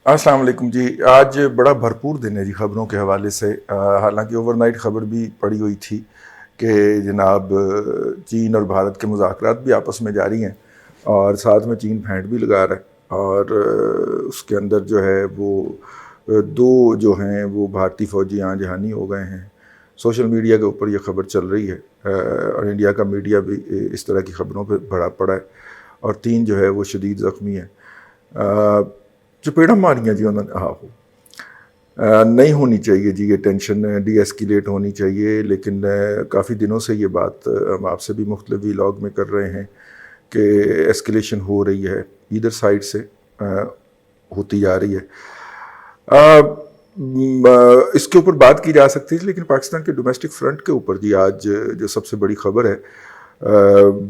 السلام علیکم جی. آج بڑا بھرپور دن ہے جی خبروں کے حوالے سے. حالانکہ اوور نائٹ خبر بھی پڑی ہوئی تھی کہ جناب چین اور بھارت کے مذاکرات بھی آپس میں جاری ہیں اور ساتھ میں چین پھینٹ بھی لگا رہا ہے اور اس کے اندر جو ہے وہ دو جو ہیں وہ بھارتی فوجی آن جہانی ہو گئے ہیں. سوشل میڈیا کے اوپر یہ خبر چل رہی ہے اور انڈیا کا میڈیا بھی اس طرح کی خبروں پہ بھرا پڑا ہے اور تین جو ہے وہ شدید زخمی ہیں. چپیڑا ماریاں جی انہوں نے نہیں ہونی چاہیے جی. یہ ٹینشن ڈی ایسکیلیٹ ہونی چاہیے، لیکن کافی دنوں سے یہ بات ہم آپ سے بھی مختلف ویلاگ میں کر رہے ہیں کہ ایسکیلیشن ہو رہی ہے، ادھر سائڈ سے ہوتی جا رہی ہے. اس کے اوپر بات کی جا سکتی ہے، لیکن پاکستان کے ڈومیسٹک فرنٹ کے اوپر جی آج جو سب سے بڑی خبر ہے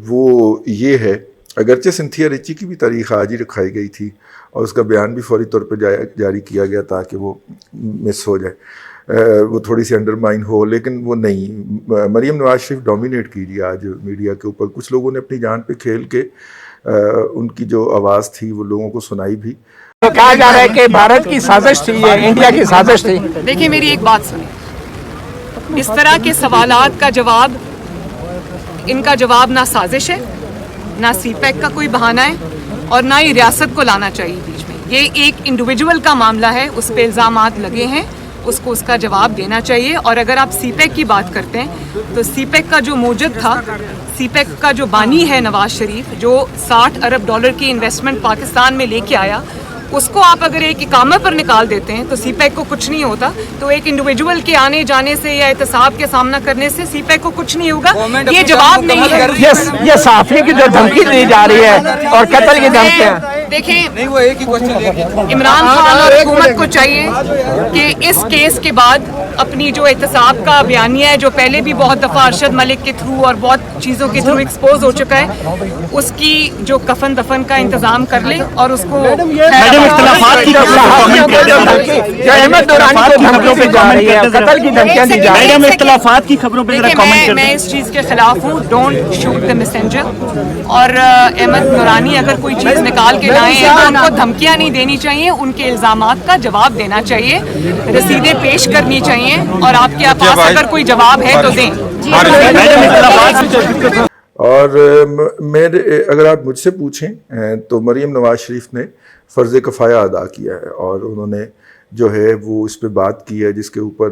وہ یہ ہے. اگرچہ سنتھیا ریچی کی بھی تاریخ آج ہی رکھائی گئی تھی اور اس کا بیان بھی فوری طور پہ جاری کیا گیا تاکہ وہ مس ہو جائے، وہ تھوڑی سی انڈرمائن ہو، لیکن وہ نہیں. مریم نواز شریف ڈومینیٹ کیجیے آج میڈیا کے اوپر. کچھ لوگوں نے اپنی جان پہ کھیل کے ان کی جو آواز تھی وہ لوگوں کو سنائی بھی. کہا جا رہا ہے کہ بھارت کی سازش تھی، یہ انڈیا کی سازش تھی. دیکھیں میری ایک بات سنیں، اس طرح کے سوالات کا جواب، ان کا جواب نہ سازش ہے، نہ سی پیک کا کوئی بہانہ ہے اور نہ ہی ریاست کو لانا چاہیے بیچ میں. یہ ایک انڈیویجول کا معاملہ ہے، اس پہ الزامات لگے ہیں، اس کو اس کا جواب دینا چاہیے. اور اگر آپ سی پیک کی بات کرتے ہیں تو سی پیک کا جو موجد تھا، سی پیک کا جو بانی ہے نواز شریف، جو $60 ارب کی انویسٹمنٹ پاکستان میں لے کے آیا، اس کو آپ اگر ایک اقامہ پر نکال دیتے ہیں تو سی پیک کو کچھ نہیں ہوتا. تو ایک انڈیویجول کے آنے جانے سے یا احتساب کے سامنا کرنے سے سی پیک کو کچھ نہیں ہوگا. یہ جواب نہیں ہے. یہ صحافی کی جو دھمکی دی جا رہی ہے اور قتل کی دھمکیاں، دیکھیں عمران خان اور حکومت کو چاہیے کہ اس کیس کے بعد اپنی جو احتساب کا بیانیہ ہے، جو پہلے بھی بہت دفعہ ارشد ملک کے تھرو اور بہت چیزوں کے تھرو ایکسپوز ہو چکا ہے، اس کی جو کفن دفن کا انتظام کر لے اور اس کو اختلافات کی جو احمد نورانی کو دھمکیوں پہ جا رہی ہے، قتل کی دھمکیاں دی جا رہی ہیں. اختلافات کی خبروں پہ میں اس چیز کے خلاف ہوں. Don't shoot the messenger. اور احمد نورانی اگر کوئی چیز نکال کے لائے ہیں تو ان کو دھمکیاں نہیں دینی چاہیے، ان کے الزامات کا جواب دینا چاہیے، رسیدیں پیش کرنی چاہیے اور آپ کے پاس اگر کوئی جواب ہے تو دیں. اور اگر آپ مجھ سے پوچھیں تو مریم نواز شریف نے فرض کفایہ ادا کیا ہے اور انہوں نے جو ہے وہ اس پہ بات کی ہے، جس کے اوپر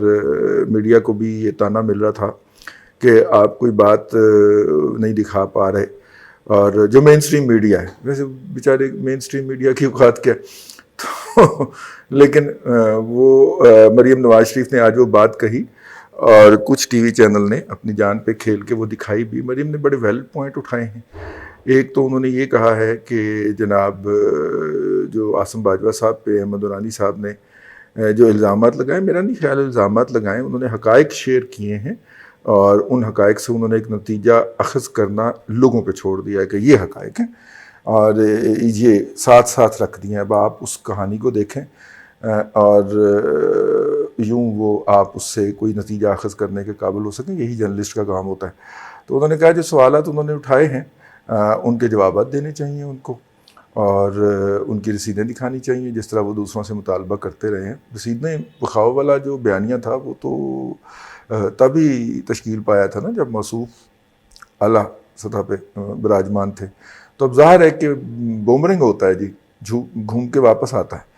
میڈیا کو بھی یہ تانا مل رہا تھا کہ آپ کوئی بات نہیں دکھا پا رہے. اور جو مین سٹریم میڈیا ہے، ویسے بیچارے مین سٹریم میڈیا کی اوقات کیا تو لیکن وہ مریم نواز شریف نے آج وہ بات کہی اور کچھ ٹی وی چینل نے اپنی جان پہ کھیل کے وہ دکھائی بھی. مریم نے بڑے ویلڈ پوائنٹ اٹھائے ہیں. ایک تو انہوں نے یہ کہا ہے کہ جناب جو عاصم باجوہ صاحب پہ احمد نورانی صاحب نے جو الزامات لگائے، میرا نہیں خیال الزامات لگائے، انہوں نے حقائق شیئر کیے ہیں اور ان حقائق سے انہوں نے ایک نتیجہ اخذ کرنا لوگوں پہ چھوڑ دیا ہے کہ یہ حقائق ہیں اور یہ ساتھ ساتھ رکھ دیے ہیں. اب آپ اس کہانی کو دیکھیں اور یوں وہ آپ اس سے کوئی نتیجہ اخذ کرنے کے قابل ہو سکیں. یہی جرنلسٹ کا کام ہوتا ہے. تو انہوں نے کہا جو سوالات انہوں نے اٹھائے ہیں ان کے جوابات دینے چاہیے ان کو اور ان کی رسیدیں دکھانی چاہیے، جس طرح وہ دوسروں سے مطالبہ کرتے رہے ہیں. رسیدیں بخاؤ والا جو بیانیہ تھا وہ تو تبھی تشکیل پایا تھا نا جب موصوف اعلیٰ سطح پہ براجمان تھے. تو اب ظاہر ہے کہ بومرنگ ہوتا ہے جی، گھوم کے واپس آتا ہے.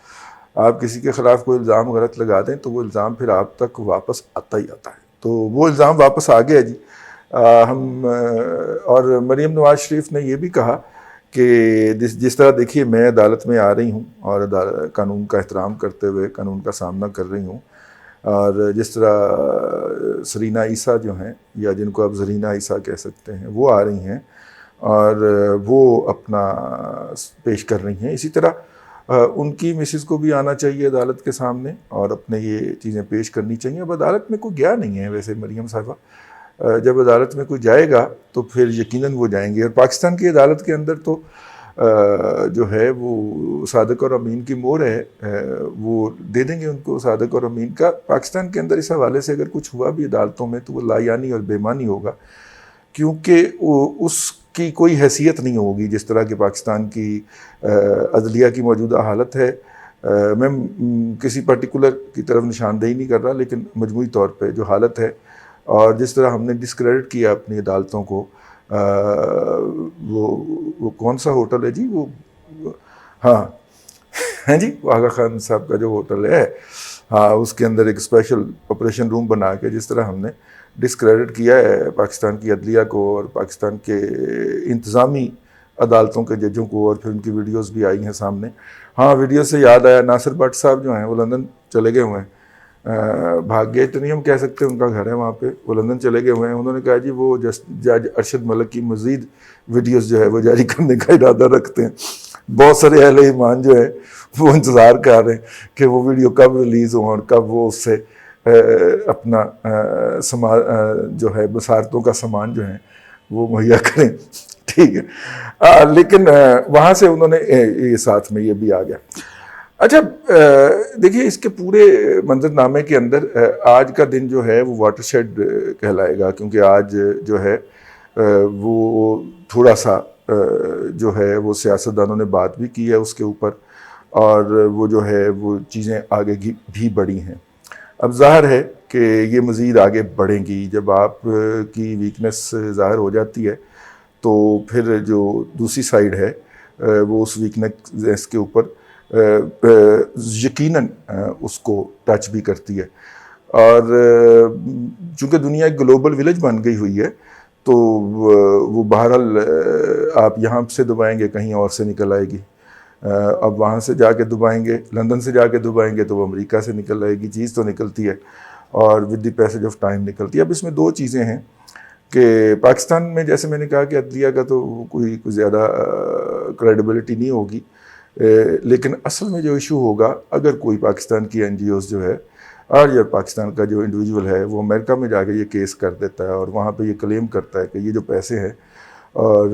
آپ کسی کے خلاف کوئی الزام غلط لگا دیں تو وہ الزام پھر آپ تک واپس آتا ہی آتا ہے. تو وہ الزام واپس آ گیا جی. اور مریم نواز شریف نے یہ بھی کہا کہ جس طرح دیکھیے میں عدالت میں آ رہی ہوں اور قانون کا احترام کرتے ہوئے قانون کا سامنا کر رہی ہوں، اور جس طرح سرینا عیسیٰ جو ہیں یا جن کو آپ زرینہ عیسیٰ کہہ سکتے ہیں وہ آ رہی ہیں اور وہ اپنا پیش کر رہی ہیں، اسی طرح ان کی مسز کو بھی آنا چاہیے عدالت کے سامنے اور اپنے یہ چیزیں پیش کرنی چاہیے. اب عدالت میں کوئی گیا نہیں ہے ویسے مریم صاحبہ، جب عدالت میں کوئی جائے گا تو پھر یقیناً وہ جائیں گے. اور پاکستان کی عدالت کے اندر تو جو ہے وہ صادق اور امین کی مور ہے، وہ دے دیں گے ان کو صادق اور امین کا. پاکستان کے اندر اس حوالے سے اگر کچھ ہوا بھی عدالتوں میں تو وہ لایانی اور بےمانی ہوگا، کیونکہ اس کی کوئی حیثیت نہیں ہوگی جس طرح کہ پاکستان کی عدلیہ کی موجودہ حالت ہے. میں کسی پرٹیکولر کی طرف نشاندہی نہیں کر رہا، لیکن مجموعی طور پہ جو حالت ہے اور جس طرح ہم نے ڈسکریڈٹ کیا اپنی عدالتوں کو، وہ کون سا ہوٹل ہے جی، وہ ہاں ہیں جی، آغا خان صاحب کا جو ہوٹل ہے، ہاں اس کے اندر ایک اسپیشل آپریشن روم بنا کے جس طرح ہم نے ڈسکریڈٹ کیا ہے پاکستان کی عدلیہ کو اور پاکستان کے انتظامی عدالتوں کے ججوں کو، اور پھر ان کی ویڈیوز بھی آئی ہیں سامنے. ہاں ویڈیو سے یاد آیا، ناصر بٹ صاحب جو ہیں وہ لندن چلے گئے ہوئے ہیں، بھاگ گئے تو نہیں ہم کہہ سکتے، ان کا گھر ہے وہاں پہ، وہ لندن چلے گئے ہوئے ہیں. انہوں نے کہا جی وہ جج ارشد ملک کی مزید ویڈیوز جو ہے وہ جاری کرنے کا ارادہ رکھتے ہیں. بہت سارے اہل ایمان جو ہے وہ انتظار کر رہے ہیں کہ وہ ویڈیو کب ریلیز ہوں اور کب وہ اس سے اپنا جو ہے بصارتوں کا سامان جو ہے وہ مہیا کریں. ٹھیک ہے، لیکن وہاں سے انہوں نے یہ ساتھ میں یہ بھی آ گیا. اچھا دیکھیے اس کے پورے منظرنامے کے اندر آج کا دن جو ہے وہ واٹر شیڈ کہلائے گا، کیونکہ آج جو ہے وہ تھوڑا سا جو ہے وہ سیاستدانوں نے بات بھی کی ہے اس کے اوپر، اور وہ جو ہے وہ چیزیں آگے بھی بڑھی ہیں. اب ظاہر ہے کہ یہ مزید آگے بڑھیں گی. جب آپ کی ویکنس ظاہر ہو جاتی ہے تو پھر جو دوسری سائیڈ ہے وہ اس ویکنس کے اوپر یقیناً اس کو ٹچ بھی کرتی ہے. اور چونکہ دنیا ایک گلوبل ولیج بن گئی ہوئی ہے تو وہ بہرحال آپ یہاں سے دبائیں گے کہیں اور سے نکل آئے گی. اب وہاں سے جا کے دبائیں گے، لندن سے جا کے دبائیں گے تو وہ امریکہ سے نکل آئے گی. چیز تو نکلتی ہے اور with the passage of time نکلتی ہے. اب اس میں دو چیزیں ہیں کہ پاکستان میں جیسے میں نے کہا کہ عدلیہ کا تو کوئی زیادہ کریڈیبلٹی نہیں ہوگی، لیکن اصل میں جو ایشو ہوگا اگر کوئی پاکستان کی این جی اوز جو ہے اور یا پاکستان کا جو انڈیویجول ہے وہ امریکہ میں جا کے یہ کیس کر دیتا ہے اور وہاں پہ یہ کلیم کرتا ہے کہ یہ جو پیسے ہیں اور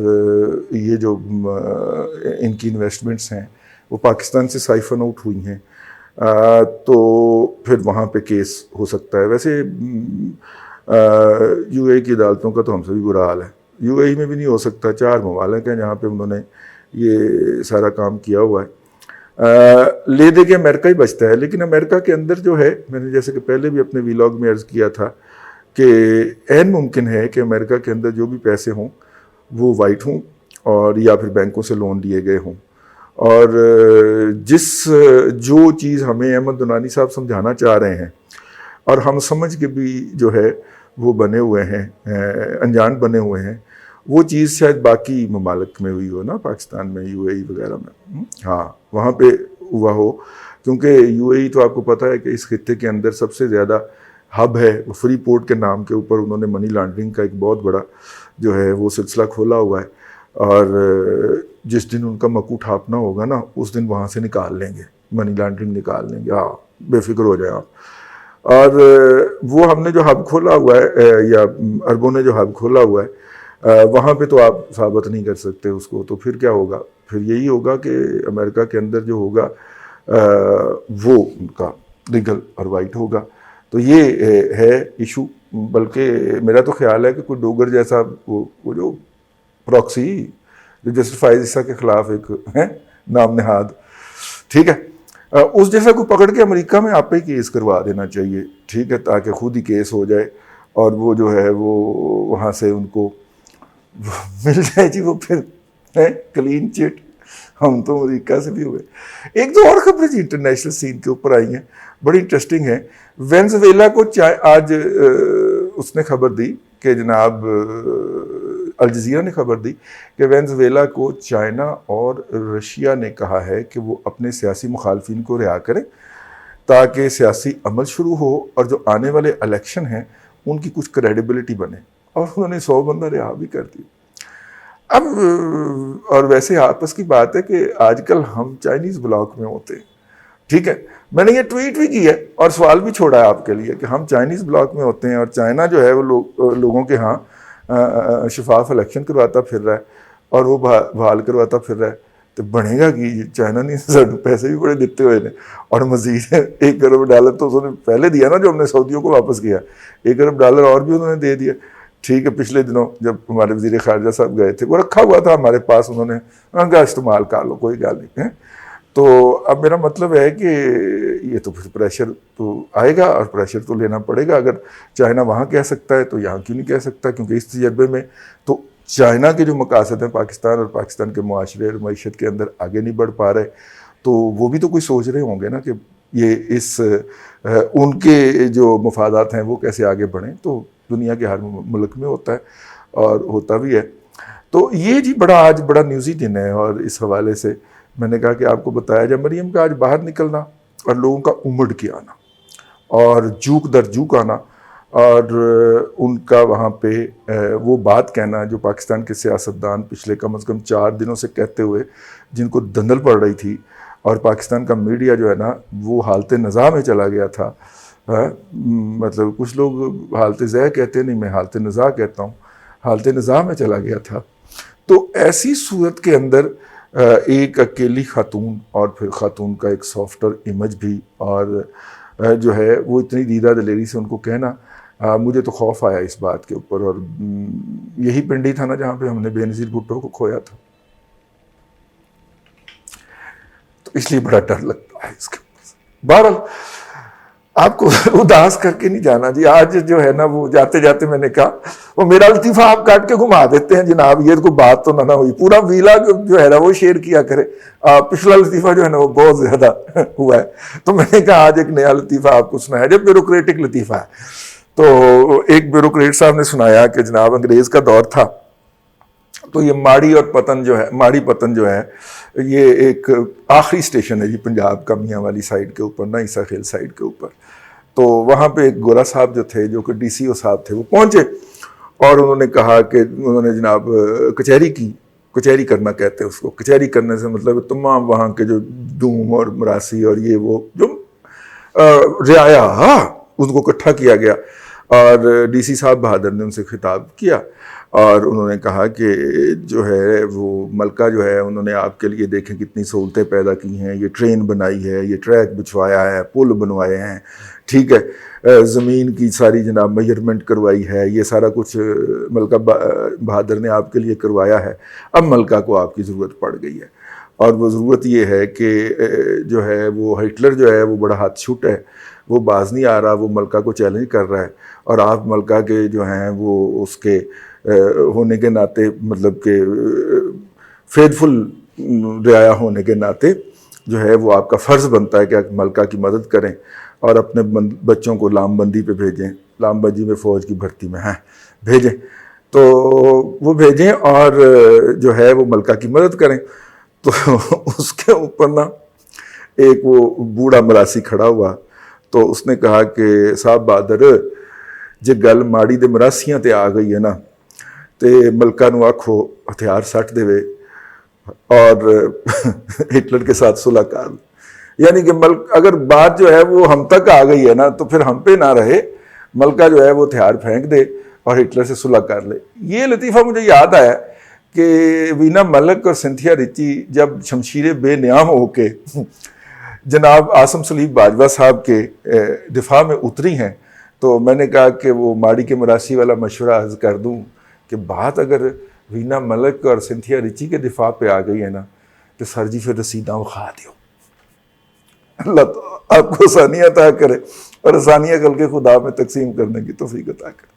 یہ جو ان کی انویسٹمنٹس ہیں وہ پاکستان سے سائفن آؤٹ ہوئی ہیں، تو پھر وہاں پہ کیس ہو سکتا ہے. ویسے یو اے کی عدالتوں کا تو ہم سے بھی برا حال ہے. یو اے میں بھی نہیں ہو سکتا، 4 ممالک ہیں جہاں پہ انہوں نے یہ سارا کام کیا ہوا ہے. لے دے کے امریکہ ہی بچتا ہے. لیکن امریکہ کے اندر جو ہے، میں نے جیسے کہ پہلے بھی اپنے ویلاگ میں عرض کیا تھا کہ عین ممکن ہے کہ امریکہ کے اندر جو بھی پیسے ہوں وہ وائٹ ہوں اور یا پھر بینکوں سے لون لیے گئے ہوں. اور جو چیز ہمیں احمد دنانی صاحب سمجھانا چاہ رہے ہیں اور ہم سمجھ کے بھی جو ہے وہ بنے ہوئے ہیں، انجان بنے ہوئے ہیں، وہ چیز شاید باقی ممالک میں ہوئی ہو نا، پاکستان میں، یو اے ای وغیرہ میں، ہاں وہاں پہ ہوا ہو. کیونکہ یو اے ای تو آپ کو پتہ ہے کہ اس خطے کے اندر سب سے زیادہ ہب ہے. وہ فری پورٹ کے نام کے اوپر انہوں نے منی لانڈرنگ کا ایک بہت بڑا جو ہے وہ سلسلہ کھولا ہوا ہے، اور جس دن ان کا مکو ٹھاپنا ہوگا نا اس دن وہاں سے نکال لیں گے، منی لانڈرنگ نکال لیں گے. ہاں بے فکر ہو جائیں آپ. اور وہ ہم نے جو ہب کھولا ہوا ہے یا عربوں نے جو ہب کھولا ہوا ہے وہاں پہ تو آپ ثابت نہیں کر سکتے اس کو. تو پھر کیا ہوگا؟ پھر یہی ہوگا کہ امریکہ کے اندر جو ہوگا وہ ان کا لیگل اور وائٹ ہوگا. تو یہ ہے ایشو. بلکہ میرا تو خیال ہے کہ کوئی ڈوگر جیسا وہ جو پراکسی جو جسٹیفائز عیسیٰ کے خلاف ایک نام نہاد، ٹھیک ہے، اس جیسا کو پکڑ کے امریکہ میں آپ ہی کیس کروا دینا چاہیے، ٹھیک ہے، تاکہ خود ہی کیس ہو جائے اور وہ جو ہے وہ وہاں سے ان کو مل جائے جی وہ پھر کلین چٹ. ہم تو امریکہ سے بھی ہوئے. ایک دو اور خبریں جی انٹرنیشنل سین کے اوپر آئی ہیں، بڑی انٹرسٹنگ ہیں. وینزویلا کو آج اس نے خبر دی کہ جناب الجزیرہ نے خبر دی کہ وینزویلا کو چائنا اور رشیا نے کہا ہے کہ وہ اپنے سیاسی مخالفین کو رہا کریں تاکہ سیاسی عمل شروع ہو اور جو آنے والے الیکشن ہیں ان کی کچھ کریڈیبلٹی بنے. اور انہوں نے 100 بندہ رہا بھی کر دی. اب اور ویسے آپس کی بات ہے کہ آج کل ہم چائنیز بلاک میں ہوتے ہیں، ٹھیک ہے. میں نے یہ ٹویٹ بھی کی ہے اور سوال بھی چھوڑا ہے آپ کے لیے کہ ہم چائنیز بلاک میں ہوتے ہیں اور چائنا جو ہے وہ لوگوں کے ہاں شفاف الیکشن کرواتا پھر رہا ہے اور وہ بحال کرواتا پھر رہا ہے. تو بنے گا کہ چائنا نے پیسے بھی بڑے دیتے ہوئے نے اور مزید $1 ارب تو انہوں نے پہلے دیا نا جو ہم نے سعودیوں کو واپس کیا، $1 ارب اور بھی انہوں نے دے دیا. ٹھیک ہے، پچھلے دنوں جب ہمارے وزیر خارجہ صاحب گئے تھے وہ رکھا ہوا تھا ہمارے پاس، انہوں نے کہا استعمال کر لو کوئی گل نہیں. تو اب میرا مطلب ہے کہ یہ تو پھر پریشر تو آئے گا اور پریشر تو لینا پڑے گا. اگر چائنا وہاں کہہ سکتا ہے تو یہاں کیوں نہیں کہہ سکتا؟ کیونکہ اس تجربے میں تو چائنا کے جو مقاصد ہیں پاکستان اور پاکستان کے معاشرے اور معیشت کے اندر آگے نہیں بڑھ پا رہے, تو وہ بھی تو کوئی سوچ رہے ہوں گے نا کہ یہ ان کے جو مفادات ہیں وہ کیسے آگے بڑھیں. تو دنیا کے ہر ملک میں ہوتا ہے اور ہوتا بھی ہے. تو یہ جی آج بڑا نیوزی دن ہے, اور اس حوالے سے میں نے کہا کہ آپ کو بتایا جائے مریم کا آج باہر نکلنا اور لوگوں کا امڑ کے آنا اور جوک در جوک آنا, اور ان کا وہاں پہ وہ بات کہنا جو پاکستان کے سیاستدان پچھلے کم از کم 4 دنوں سے کہتے ہوئے جن کو دندل پڑ رہی تھی, اور پاکستان کا میڈیا جو ہے نا وہ حالت نزاع میں چلا گیا تھا. مطلب کچھ لوگ حالت زہ کہتے نہیں, میں حالت نزاع کہتا ہوں, حالت نزاع میں چلا گیا تھا. تو ایسی صورت کے اندر ایک اکیلی خاتون, اور پھر خاتون کا ایک سافٹر امیج بھی, اور جو ہے وہ اتنی دیدہ دلیری سے ان کو کہنا, مجھے تو خوف آیا اس بات کے اوپر. اور یہی پنڈی تھا نا جہاں پہ ہم نے بے نظیر بھٹو کو کھویا تھا, تو اس لیے بڑا ڈر لگتا ہے اس کے اوپر. بہرحال آپ کو اداس کر کے نہیں جانا جی. آج جو ہے نا وہ جاتے جاتے میں نے کہا وہ میرا لطیفہ آپ کاٹ کے گھما دیتے ہیں جناب, یہ کوئی بات تو نہ ہوئی. پورا ویلا جو ہے نا وہ شیئر کیا کرے. پچھلا لطیفہ جو ہے نا وہ بہت زیادہ ہوا ہے, تو میں نے کہا آج ایک نیا لطیفہ آپ کو سنایا جب بیوروکریٹک لطیفہ ہے. تو ایک بیوروکریٹ صاحب نے سنایا کہ جناب انگریز کا دور تھا, تو یہ ماڑی اور پتن جو ہے, ماڑی پتن جو ہے یہ ایک آخری اسٹیشن ہے جی پنجاب کا, میاں والی سائڈ کے اوپر, نا عیسیٰ خیل سائڈ کے اوپر. تو وہاں پہ ایک گورا صاحب جو تھے, جو کہ ڈی سی او صاحب تھے, وہ پہنچے اور انہوں نے کہا کہ انہوں نے جناب کچہری کی. کچہری کرنا کہتے ہیں اس کو. کچہری کرنے سے مطلب تمام وہاں کے جو ڈوم اور مراسی اور یہ وہ جو رعایا ان کو اکٹھا کیا گیا, اور ڈی سی صاحب بہادر نے ان سے خطاب کیا اور انہوں نے کہا کہ جو ہے وہ ملکہ جو ہے انہوں نے آپ کے لیے دیکھیں کتنی سہولتیں پیدا کی ہیں, یہ ٹرین بنائی ہے, یہ ٹریک بچھوایا ہے, پل بنوائے ہیں, ٹھیک ہے, زمین کی ساری جناب میجرمنٹ کروائی ہے, یہ سارا کچھ ملکہ بہادر نے آپ کے لیے کروایا ہے. اب ملکہ کو آپ کی ضرورت پڑ گئی ہے, اور وہ ضرورت یہ ہے کہ جو ہے وہ ہٹلر جو ہے وہ بڑا ہاتھ چھوٹ ہے, وہ باز نہیں آ رہا, وہ ملکہ کو چیلنج کر رہا ہے, اور آپ ملکہ کے جو ہیں وہ اس کے ہونے کے ناطے مطلب کہ فیتھفل رعایا ہونے کے ناطے جو ہے وہ آپ کا فرض بنتا ہے کہ آپ ملکہ کی مدد کریں اور اپنے بچوں کو لام بندی پہ بھیجیں, لام بندی میں فوج کی بھرتی میں بھیجیں. تو وہ بھیجیں اور جو ہے وہ ملکہ کی مدد کریں. تو اس کے اوپر نا ایک وہ بوڑھا مراسی کھڑا ہوا, تو اس نے کہا کہ صاحب بہادر جے گل ماڑی دے مراسیاں تے آ گئی ہے نا, تے ملکہ نو آکھو ہتھیار سٹ دے اور ہٹلر کے ساتھ صلح کر. یعنی کہ اگر بات جو ہے وہ ہم تک آ گئی ہے نا تو پھر ہم پہ نہ رہے, ملکہ جو ہے وہ ہتھیار پھینک دے اور ہٹلر سے صلح کر لے. یہ لطیفہ مجھے یاد آیا کہ وینا ملک اور سنتھیا ریچی جب شمشیر بے نیام ہو کے جناب آصم سلیب باجوہ صاحب کے دفاع میں اتری ہیں, تو میں نے کہا کہ وہ ماڑی کے مراسی والا مشورہ عرض کر دوں کہ بات اگر وینا ملک اور سنتھیا ریچی کے دفاع پہ آ گئی ہے نا تو سر جی پھر رسیداں وکھا دیو. اللہ تو آپ کو آسانیاں عطا کرے اور آسانیاں کل کے خدا میں تقسیم کرنے کی توفیق عطا کرے.